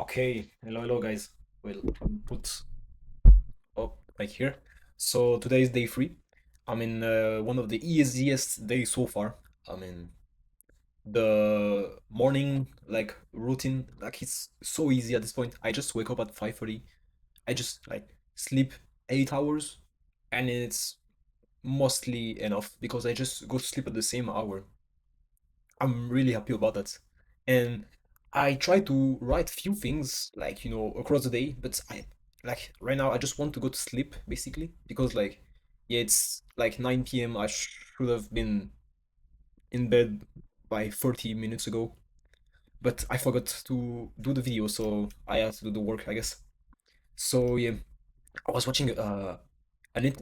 Okay, hello guys. We'll put up right here. So today is day three. I mean, one of the easiest days so far. I mean, the morning routine, like it's so easy at this point. I just wake up at 5:30. I just like sleep 8 hours, and it's mostly enough because I just go to sleep at the same hour. I'm really happy about that. And I try to write few things across the day, but I like right now I just want to go to sleep basically because yeah, it's like 9 p.m. I should have been in bed by 30 minutes ago, but I forgot to do the video, so I have to do the work, I guess. So yeah, I was watching an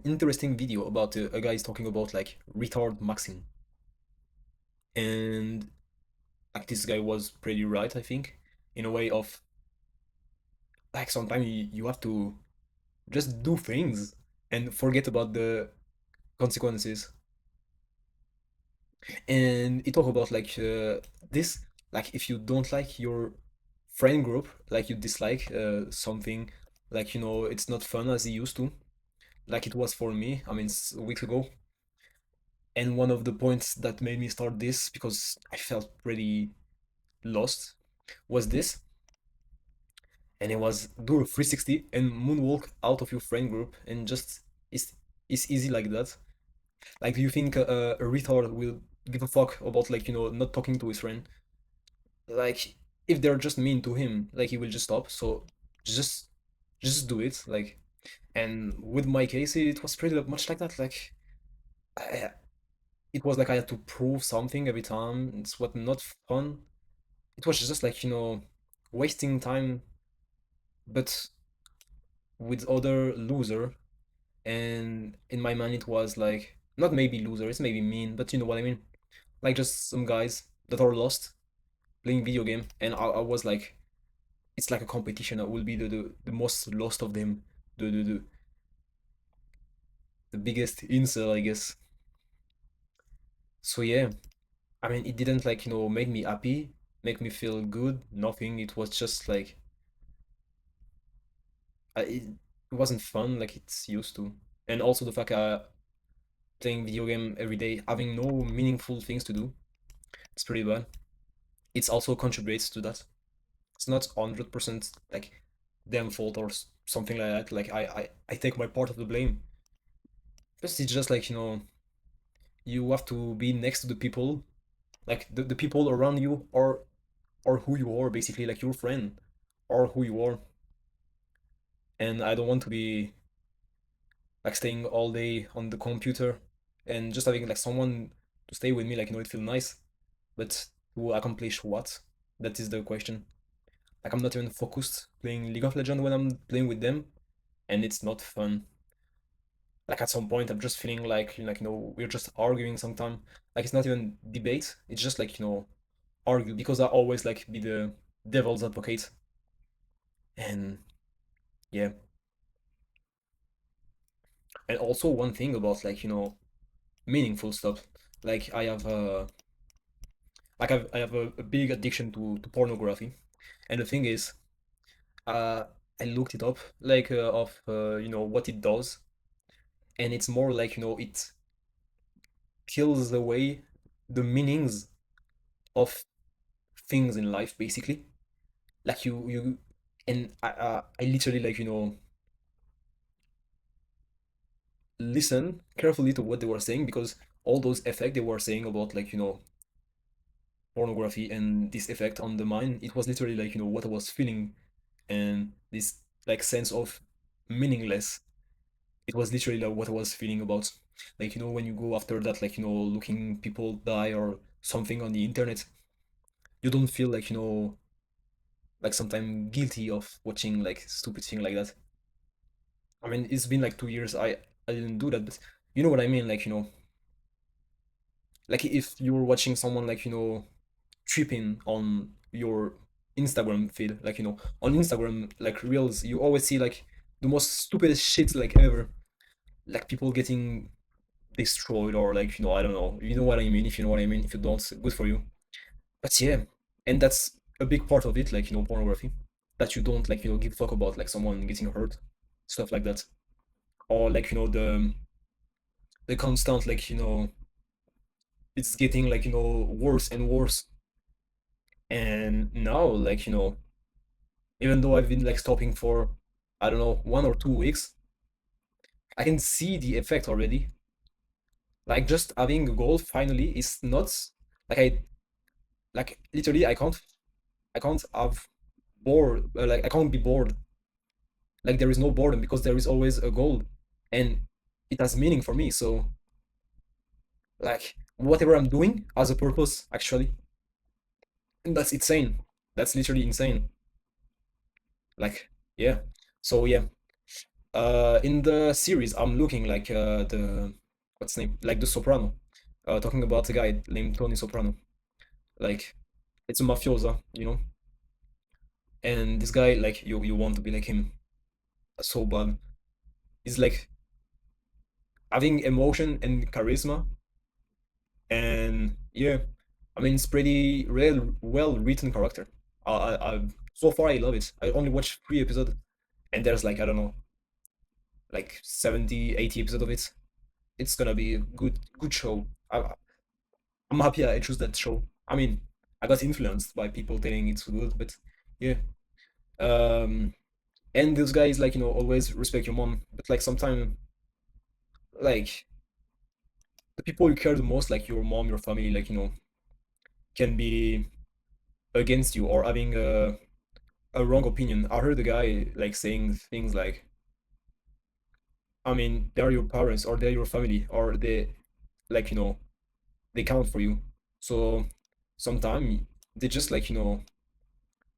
interesting video about a guy is talking about like retard maxing, and like this guy was pretty right, I think, in a way of like sometimes you have to just do things and forget about the consequences. And it talk about this, like if you don't like your friend group, like you dislike something, it's not fun as it used to, like it was for me. I mean, weeks ago. And one of the points that made me start this because I felt pretty lost was this, and it was do a 360 and moonwalk out of your friend group and just it's easy like that. Like, do you think a retard will give a fuck about not talking to his friend? Like, if they're just mean to him, like he will just stop. So just just do it. Like, and with my case, it was pretty much like that. Like, I, it was like I had to prove something every time. It's what not fun. It was just wasting time, but with other loser. And in my mind, it was like not maybe loser. It's maybe mean, but you know what I mean. Like just some guys that are lost playing video game, and I was like, it's like a competition. I will be the most lost of them, the biggest incel, I guess. So yeah, I mean, it didn't make me happy, make me feel good, nothing. It was just like it wasn't fun like it's used to. And also the fact playing video game every day, having no meaningful things to do, it's pretty bad. It's also contributes to that. It's not 100% like them fault or something like that. Like I take my part of the blame. But it's just you have to be next to the people, like the people around you, or who you are basically, like your friend, or who you are. And I don't want to be like staying all day on the computer and just having like someone to stay with me, it feels nice, but to accomplish what? That is the question. Like I'm not even focused playing League of Legends when I'm playing with them, and it's not fun. Like at some point I'm just feeling we're just arguing sometime. Like it's not even debate, it's just argue because I always like be the devil's advocate. And yeah. And also one thing about meaningful stuff, like I have a big addiction to pornography. And the thing is, I looked it up, of what it does, and it's more it kills away the meanings of things in life, basically. Like you, and I literally listen carefully to what they were saying, because all those effects they were saying about pornography and this effect on the mind, it was literally what I was feeling, and this sense of meaningless. It was literally like what I was feeling about, when you go after that, looking people die or something on the internet, you don't feel like sometimes guilty of watching like stupid thing like that. I mean, it's been like 2 years. I didn't do that, but you know what I mean. Like if you're watching someone tripping on your Instagram feed, on Instagram reels, you always see the most stupidest shit ever, like people getting destroyed, or I don't know. You know what I mean? If you know what I mean. If you don't, good for you. But yeah, and that's a big part of it, pornography. that you don't like give a fuck about like someone getting hurt, stuff like that, or like the constant like it's getting like worse and worse. And now like even though I've been like stopping for I don't know 1 or 2 weeks, I can see the effect already. Like just having a goal finally is not like I like literally I can't have bored like I can't be bored. Like there is no boredom because there is always a goal, and it has meaning for me. So like whatever I'm doing has a purpose actually. And that's insane. That's literally insane. Like yeah. So yeah. In the series, I'm looking like the what's his name, like the Soprano, talking about a guy named Tony Soprano. Like it's a mafiosa, and this guy like you want to be like him so bad. He's like having emotion and charisma, and yeah, I mean it's pretty real, well written character. So far I love it. I only watched 3 episodes, and there's like I don't know, like 70, 80 episodes of it. It's gonna be a good show. I'm happy I chose that show. I mean, I got influenced by people telling it's good, but yeah. Um, and those guys like always respect your mom, but like sometimes like the people you care the most, like your mom, your family, like can be against you or having a wrong opinion. I heard the guy like saying things like, I mean, they're your parents or they're your family or they like they count for you. So sometimes they just like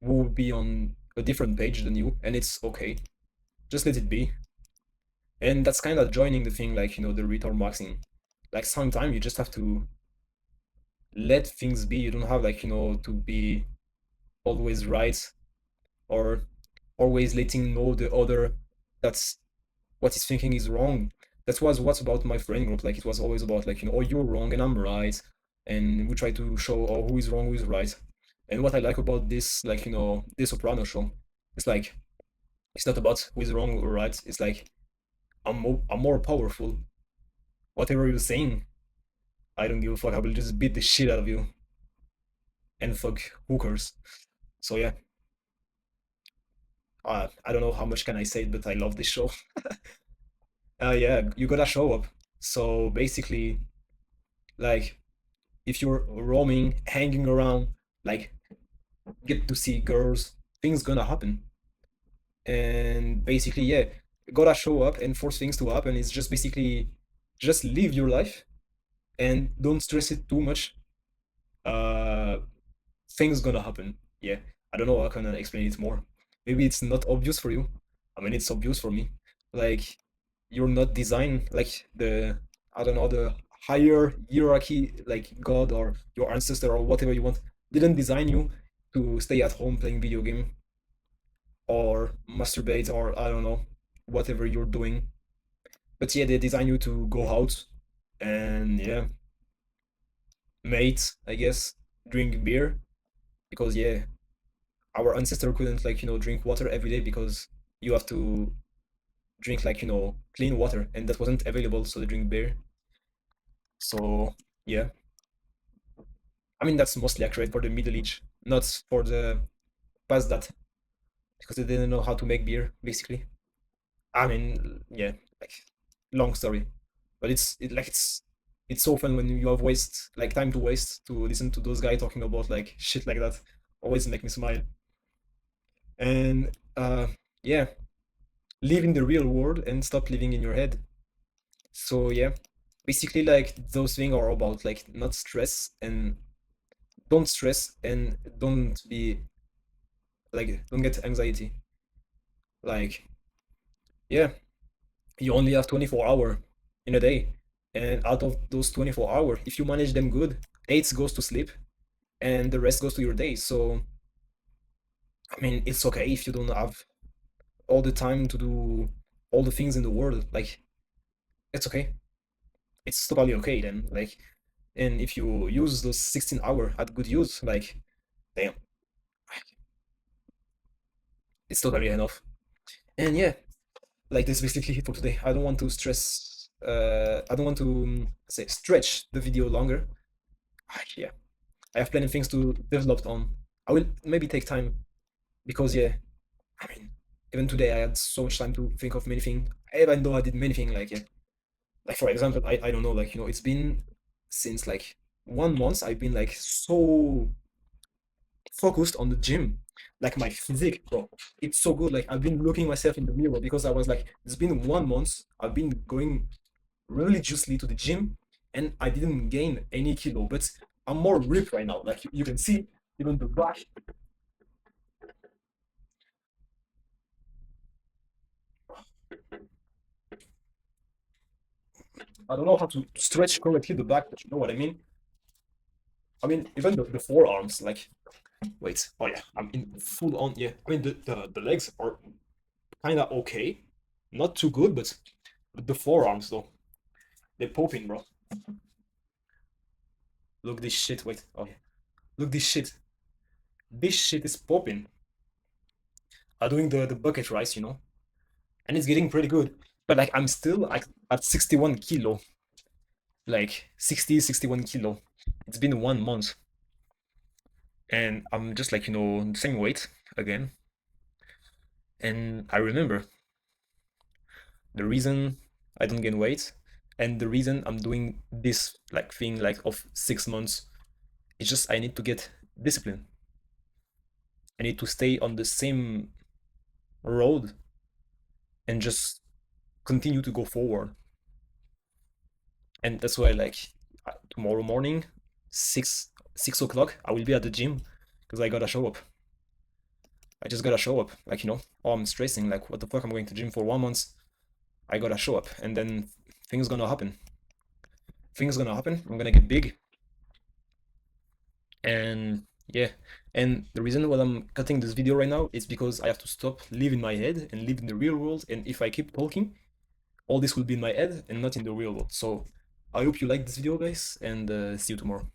will be on a different page than you, and it's okay. Just let it be. And that's kind of joining the thing, like the RetardMaxxing. Like sometimes you just have to let things be. You don't have like to be always right or always letting know the other that's what he's thinking is wrong. That was what's about my friend group. Like it was always about like oh you're wrong and I'm right, and we try to show who is wrong, who is right. And what I like about this like this Soprano show, it's like it's not about who is wrong or right. It's like I'm more powerful. Whatever you're saying, I don't give a fuck. I will just beat the shit out of you and fuck hookers. So yeah, I don't know how much can I say, but I love this show. Yeah, you gotta show up. So basically, like if you're roaming, hanging around, like get to see girls, things gonna happen. And basically, yeah, gotta show up and force things to happen. It's just basically just live your life and don't stress it too much. Uh, things gonna happen. Yeah, I don't know how can I explain it more. Maybe it's not obvious for you. I mean, it's obvious for me. Like you're not designed like the I don't know the higher hierarchy, like God or your ancestor or whatever you want, didn't design you to stay at home playing video game or masturbate or I don't know whatever you're doing. But yeah, they design you to go out and yeah, mate, I guess, drink beer because yeah, our ancestor couldn't like drink water every day because you have to drink like clean water and that wasn't available, so they drink beer. So yeah, I mean that's mostly accurate for the Middle Age, not for the past that because they didn't know how to make beer basically. I mean yeah, like long story, but it's so fun when you have waste like time to waste to listen to those guys talking about like shit like that. Always make me smile. And yeah, live in the real world and stop living in your head. So yeah, basically like those things are about like not stress and don't stress and don't be like don't get anxiety. Like yeah, you only have 24 hour in a day, and out of those 24 hours, if you manage them good, 8 goes to sleep and the rest goes to your day. So I mean it's okay if you don't have all the time to do all the things in the world. Like it's okay. It's totally okay then. Like and if you use those 16 hours at good use, like damn, It's totally enough. And yeah, like this is basically it for today. I don't want to I don't want to say stretch the video longer. Yeah, I have plenty of things to develop on. I will maybe take time because yeah, I mean, even today I had so much time to think of many things. Even though I did many things, like yeah, like for example, I don't know, like it's been since like 1 month I've been like so focused on the gym. Like my physique, bro, it's so good. Like I've been looking myself in the mirror because I was like, it's been 1 month. I've been going religiously to the gym, and I didn't gain any kilo, but I'm more ripped right now. Like you can see, even the back. I don't know how to stretch correctly the back, but you know what I mean. I mean, even the forearms, like, wait, oh yeah, I'm in full on, yeah. I mean, the legs are kind of okay, not too good, but the forearms though, they're popping, bro. Look this shit, wait, oh yeah, look this shit. This shit is popping. I'm doing the bucket rice, and it's getting pretty good. But like, I'm still like at 61 kilo, like 60, 61 kilo. It's been 1 month, and I'm just like, the same weight again. And I remember the reason I don't gain weight and the reason I'm doing this like thing like of 6 months is just I need to get discipline. I need to stay on the same road and just continue to go forward. And that's why like tomorrow morning, 6 o'clock, I will be at the gym because I gotta show up. I just gotta show up. Like, oh, I'm stressing. Like, what the fuck? I'm going to gym for 1 month. I gotta show up, and then things gonna happen. Things gonna happen. I'm gonna get big, and yeah. And the reason why I'm cutting this video right now is because I have to stop living my head and live in the real world. And if I keep talking, all this will be in my head and not in the real world. So I hope you like this video, guys, and see you tomorrow.